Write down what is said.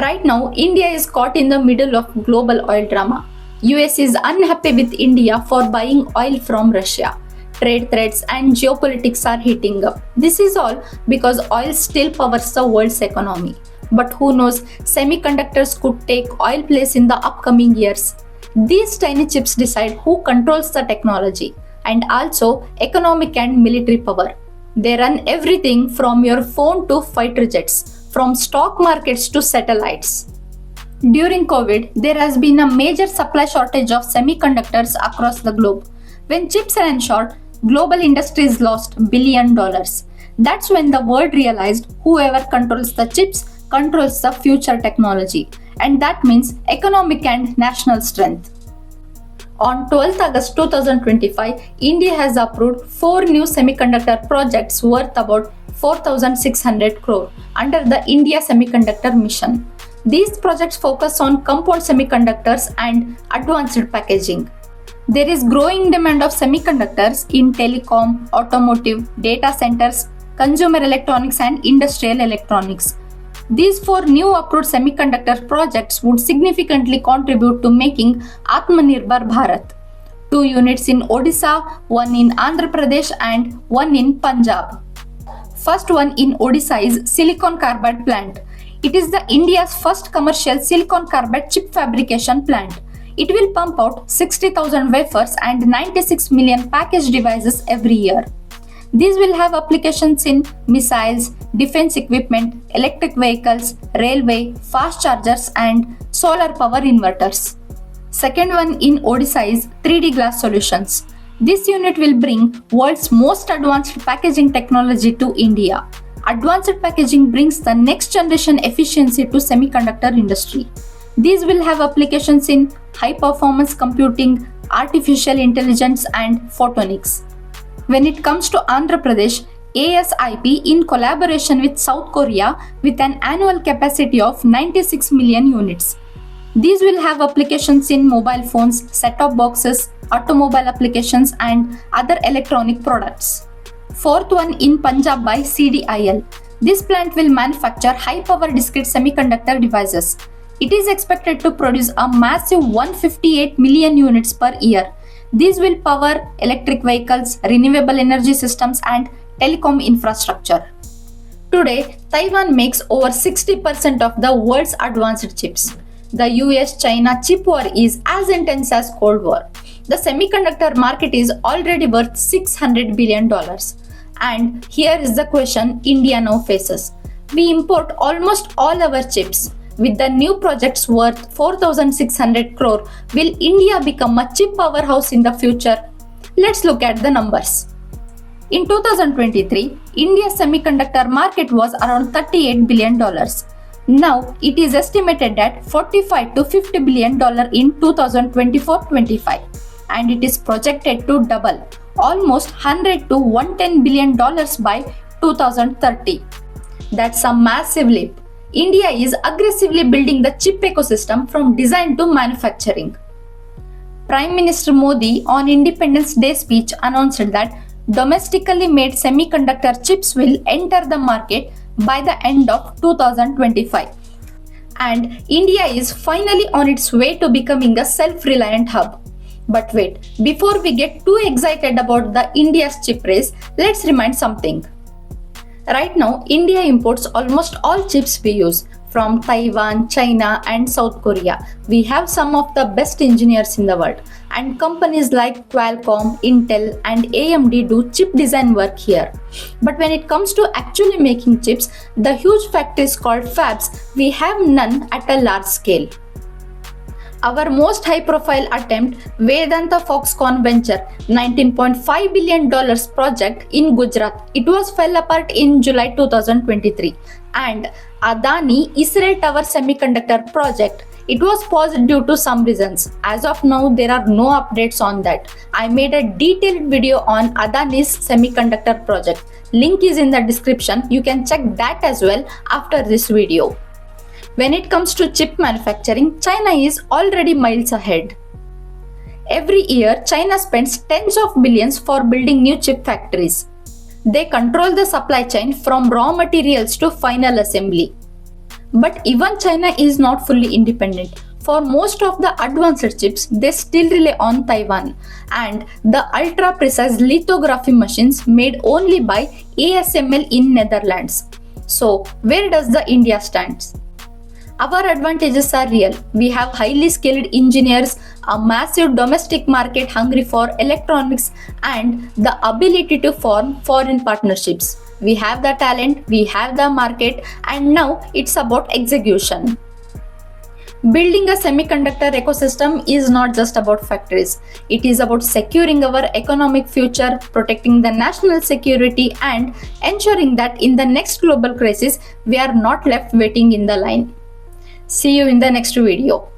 Right now, India is caught in the middle of global oil drama. US is unhappy with India for buying oil from Russia. Trade threats and geopolitics are heating up. This is all because oil still powers the world's economy. But who knows, semiconductors could take oil place in the upcoming years. These tiny chips decide who controls the technology and also economic and military power. They run everything from your phone to fighter jets, from stock markets to satellites. During COVID, there has been a major supply shortage of semiconductors across the globe. When chips ran short, global industries lost $billion. That's when the world realized whoever controls the chips controls the future technology, and that means economic and national strength. On 12th August 2025, India has approved 4 new semiconductor projects worth about 4,600 crore under the India Semiconductor Mission. These projects focus on compound semiconductors and advanced packaging. There is growing demand of semiconductors in telecom, automotive, data centers, consumer electronics and industrial electronics. These 4 new approved semiconductor projects would significantly contribute to making Atmanirbhar Bharat. 2 units in Odisha, 1 in Andhra Pradesh and 1 in Punjab. First one in Odisha is Silicon Carbide plant. It is the India's first commercial silicon carbide chip fabrication plant. It will pump out 60,000 wafers and 96 million packaged devices every year. These will have applications in missiles, defense equipment, electric vehicles, railway, fast chargers and solar power inverters. Second one in Odisha is 3D glass solutions. This unit will bring world's most advanced packaging technology to India. Advanced packaging brings the next generation efficiency to semiconductor industry. These will have applications in high performance computing, artificial intelligence and photonics. When it comes to Andhra Pradesh, ASIP in collaboration with South Korea with an annual capacity of 96 million units. These will have applications in mobile phones, set-top boxes, automobile applications and other electronic products. Fourth one in Punjab by CDIL. This plant will manufacture high-power discrete semiconductor devices. It is expected to produce a massive 158 million units per year. These will power electric vehicles, renewable energy systems and telecom infrastructure. Today, Taiwan makes over 60% of the world's advanced chips. The US-China chip war is as intense as Cold War. The semiconductor market is already worth $600 billion. And here is the question India now faces. We import almost all our chips. With the new projects worth 4,600 crore, will India become a chip powerhouse in the future? Let's look at the numbers. In 2023, India's semiconductor market was around $38 billion. Now, it is estimated at $45 to $50 billion in 2024-25, and it is projected to double, almost $100 to $110 billion by 2030. That's a massive leap. India is aggressively building the chip ecosystem from design to manufacturing. Prime Minister Modi on Independence Day speech announced that domestically made semiconductor chips will enter the market by the end of 2025. And India is finally on its way to becoming a self-reliant hub. But wait, before we get too excited about the India's chip race, let's remind something. Right now, India imports almost all chips we use from Taiwan, China and South Korea. We have some of the best engineers in the world, and companies like Qualcomm, Intel and AMD do chip design work here. But when it comes to actually making chips, the huge factories called fabs, we have none at a large scale. Our most high-profile attempt, Vedanta Foxconn venture, $19.5 billion project in Gujarat. It was fell apart in July 2023. And Adani Israel Tower Semiconductor project. It was paused due to some reasons. As of now, there are no updates on that. I made a detailed video on Adani's semiconductor project. Link is in the description. You can check that as well after this video. When it comes to chip manufacturing, China is already miles ahead. Every year, China spends tens of billions for building new chip factories. They control the supply chain from raw materials to final assembly. But even China is not fully independent. For most of the advanced chips, they still rely on Taiwan and the ultra precise lithography machines made only by ASML in Netherlands. So, where does the India stand? Our advantages are real. We have highly skilled engineers, a massive domestic market hungry for electronics, and the ability to form foreign partnerships. We have the talent, we have the market, and now it's about execution. Building a semiconductor ecosystem is not just about factories. It is about securing our economic future, protecting the national security, and ensuring that in the next global crisis, we are not left waiting in the line. See you in the next video.